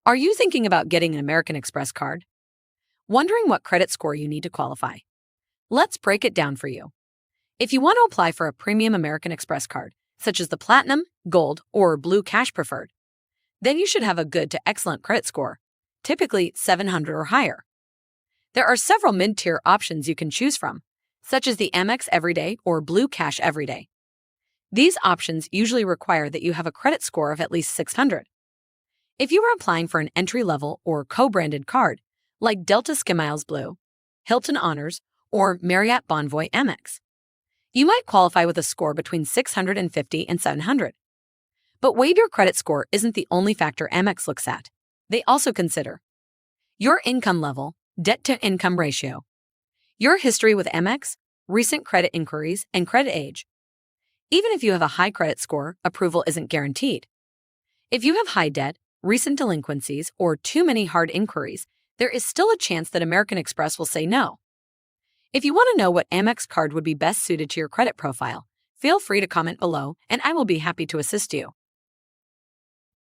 Are you thinking about getting an American Express card? Wondering what credit score you need to qualify? Let's break it down for you. If you want to apply for a premium American Express card, such as the Platinum, Gold, or Blue Cash Preferred, then you should have a good to excellent credit score, typically 700 or higher. There are several mid-tier options you can choose from, such as the Amex Everyday or Blue Cash Everyday. These options usually require that you have a credit score of at least 600. If you are applying for an entry-level or co-branded card, like Delta SkyMiles Blue, Hilton Honors, or Marriott Bonvoy Amex, you might qualify with a score between 650 and 700. But wait, your credit score isn't the only factor Amex looks at. They also consider your income level, debt-to-income ratio, your history with Amex, recent credit inquiries, and credit age. Even if you have a high credit score, approval isn't guaranteed. If you have high debt, recent delinquencies, or too many hard inquiries, there is still a chance that American Express will say no. If you want to know what Amex card would be best suited to your credit profile, feel free to comment below and I will be happy to assist you.